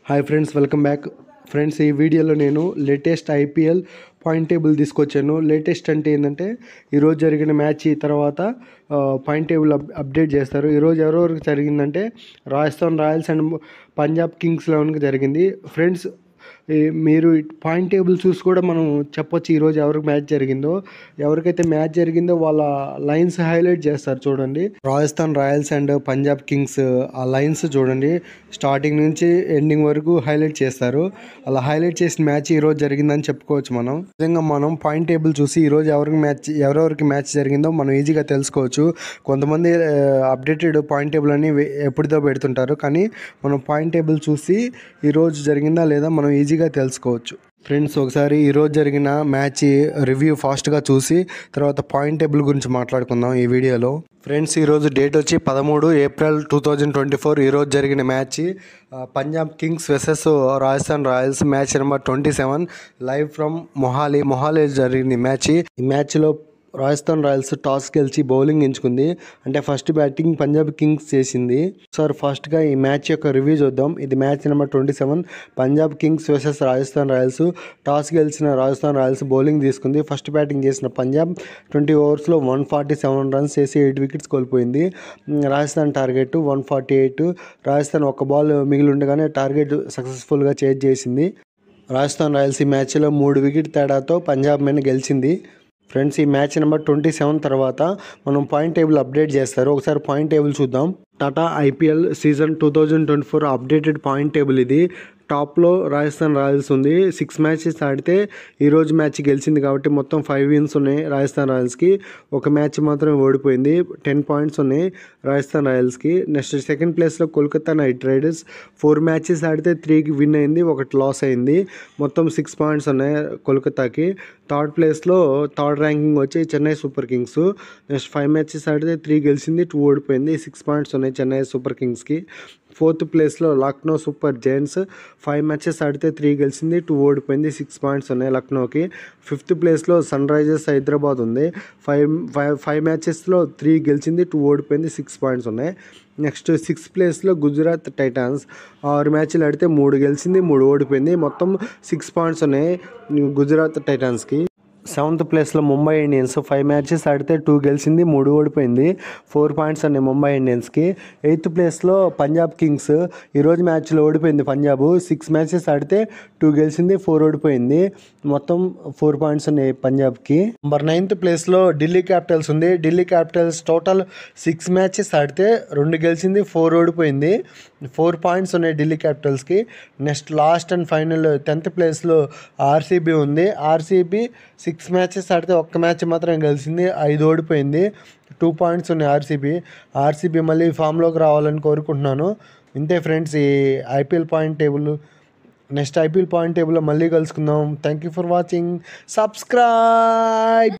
Hi friends, welcome back. Friends, ఈ వీడియోలో నేను లేటెస్ట్ ఐపీఎల్ పాయింట్ టేబుల్ తీసుకొచ్చాను. లేటెస్ట్ అంటే ఏంటంటే ఈరోజు జరిగిన మ్యాచ్ తర్వాత పాయింట్ టేబుల్ అప్డేట్ చేస్తారు. ఈరోజు ఎవరెవరికి జరిగిందంటే Rajasthan Royals and Punjab Kings 11కి జరిగింది. ఫ్రెండ్స్, మీరు పాయింట్ టేబుల్ చూసి కూడా మనం చెప్పొచ్చు ఈరోజు ఎవరికి మ్యాచ్ జరిగిందో. ఎవరికైతే మ్యాచ్ జరిగిందో వాళ్ళ లైన్స్ హైలైట్ చేస్తారు చూడండి. Rajasthan Royals and Punjab Kings ఆ లైన్స్ చూడండి, స్టార్టింగ్ నుంచి ఎండింగ్ వరకు హైలైట్ చేస్తారు. అలా హైలైట్ చేసిన మ్యాచ్ ఈరోజు జరిగిందని చెప్పుకోవచ్చు. మనం నిజంగా మనం పాయింట్ టేబుల్ చూసి ఈరోజు ఎవరెవరికి మ్యాచ్ జరిగిందో మనం ఈజీగా తెలుసుకోవచ్చు. కొంతమంది అప్డేటెడ్ పాయింట్ టేబుల్ అని ఎప్పుడుదో పెడుతుంటారు, కానీ మనం పాయింట్ టేబుల్ చూసి ఈరోజు జరిగిందా లేదా మనం ఈజీగా తెలుసుకోవచ్చు. ఫ్రెండ్స్, ఒకసారి ఈరోజు జరిగిన మ్యాచ్ రివ్యూ ఫాస్ట్గా చూసి తర్వాత పాయింట్ టేబుల్ గురించి మాట్లాడుకుందాం ఈ వీడియోలో. ఫ్రెండ్స్, ఈరోజు డేట్ వచ్చి 13 ఏప్రిల్ 2024. ఈరోజు జరిగిన match Punjab Kings versus Rajasthan Royals, match number 27, live from Mohali జరిగింది మ్యాచ్. ఈ మ్యాచ్లో రాజస్థాన్ రాయల్స్ టాస్ గెలిచి బౌలింగ్ ఎంచుకుంది. అంటే ఫస్ట్ బ్యాటింగ్ పంజాబ్ కింగ్స్ చేసింది. సార్, ఫస్ట్గా ఈ మ్యాచ్ యొక్క రివ్యూ చూద్దాం. ఇది match number 27, Punjab Kings versus Rajasthan Royals. Toss గెలిచిన రాజస్థాన్ రాయల్స్ బౌలింగ్ తీసుకుంది. ఫస్ట్ బ్యాటింగ్ చేసిన పంజాబ్ 20 ఓవర్స్లో 147 రన్స్ చేసి 8 వికెట్స్ కోల్పోయింది. రాజస్థాన్ టార్గెట్ 148. రాజస్థాన్ ఒక బాల్ మిగిలి ఉండగానే టార్గెట్ సక్సెస్ఫుల్గా చేజ్ చేసింది. రాజస్థాన్ రాయల్స్ ఈ మ్యాచ్లో 3 వికెట్ తేడాతో పంజాబ్ మీద గెలిచింది. ఫ్రెండ్స్, ఈ మ్యాచ్ నెంబర్ 27 తర్వాత మనం పాయింట్ టేబుల్ అప్డేట్ చేస్తారు. ఒకసారి పాయింట్ టేబుల్ చూద్దాం. Tata IPL season 2024 updated point table ఇది. టాప్లో రాజస్థాన్ రాయల్స్ ఉంది. 6 మ్యాచెస్ ఆడితే ఈరోజు మ్యాచ్ గెలిచింది కాబట్టి మొత్తం 5 విన్స్ ఉన్నాయి రాజస్థాన్ రాయల్స్కి. ఒక మ్యాచ్ మాత్రమే ఓడిపోయింది. 10 పాయింట్స్ ఉన్నాయి రాజస్థాన్ రాయల్స్కి. నెక్స్ట్ సెకండ్ ప్లేస్లో కోల్కతా నైట్ రైడర్స్. 4 మ్యాచెస్ ఆడితే 3కి విన్ అయింది, 1 లాస్ అయింది. మొత్తం 6 పాయింట్స్ ఉన్నాయి కోల్కతాకి. థర్డ్ ప్లేస్లో థర్డ్ ర్యాంకింగ్ వచ్చి Chennai super Kings. Next 5 matches ఆడితే 3 గెలిచింది, 2 ఓడిపోయింది. 6 పాయింట్స్ ఉన్నాయి చెన్నై సూపర్ కింగ్స్కి. ఫోర్త్ ప్లేస్లో లక్నో సూపర్ జైంట్స్. 5 మ్యాచెస్ ఆడితే 3 గెలిచింది, 2 ఓడిపోయింది. 6 పాయింట్స్ ఉన్నాయి లక్నోకి. ఫిఫ్త్ ప్లేస్లో సన్ రైజర్స్ హైదరాబాద్ ఉంది. 5 మ్యాచెస్లో 3 గెలిచింది, 2 ఓడిపోయింది. 6 పాయింట్స్ ఉన్నాయి. నెక్స్ట్ 6th ప్లేస్లో గుజరాత్ టైటాన్స్. 6 మ్యాచ్లు ఆడితే 3 గెలిచింది, 3 ఓడిపోయింది. మొత్తం 6 పాయింట్స్ ఉన్నాయి గుజరాత్ టైటాన్స్కి. 7th ప్లేస్లో ముంబై ఇండియన్స్. 5 మ్యాచెస్ ఆడితే 2 గెలిచింది, 3 ఓడిపోయింది. 4 పాయింట్స్ ఉన్నాయి ముంబై ఇండియన్స్కి. 8th ప్లేస్లో పంజాబ్ కింగ్స్. ఈరోజు మ్యాచ్లో ఓడిపోయింది పంజాబ్. 6 మ్యాచెస్ ఆడితే 2 గెలిచింది, 4 ఓడిపోయింది. మొత్తం 4 పాయింట్స్ ఉన్నాయి పంజాబ్కి. నెంబర్ 9th ప్లేస్లో ఢిల్లీ క్యాపిటల్స్ ఉంది. ఢిల్లీ క్యాపిటల్స్ టోటల్ 6 మ్యాచెస్ ఆడితే 2 గెలిచింది, 4 ఓడిపోయింది. 4 పాయింట్స్ ఉన్నాయి ఢిల్లీ క్యాపిటల్స్కి. Next last and final 10th ప్లేస్లో ఆర్సీబీ ఉంది. ఆర్సీబీ 6 మ్యాచెస్ ఆడితే 1 మ్యాచ్ మాత్రం గెలిచింది, 5 ఓడిపోయింది. 2 పాయింట్స్ ఉన్నాయి ఆర్సీబీ మళ్ళీ ఫామ్లోకి రావాలని కోరుకుంటున్నాను. ఇంతే ఫ్రెండ్స్ ఈ IPL point table. Next IPL point టేబుల్లో మళ్ళీ కలుసుకుందాం. Thank you for watching. Subscribe.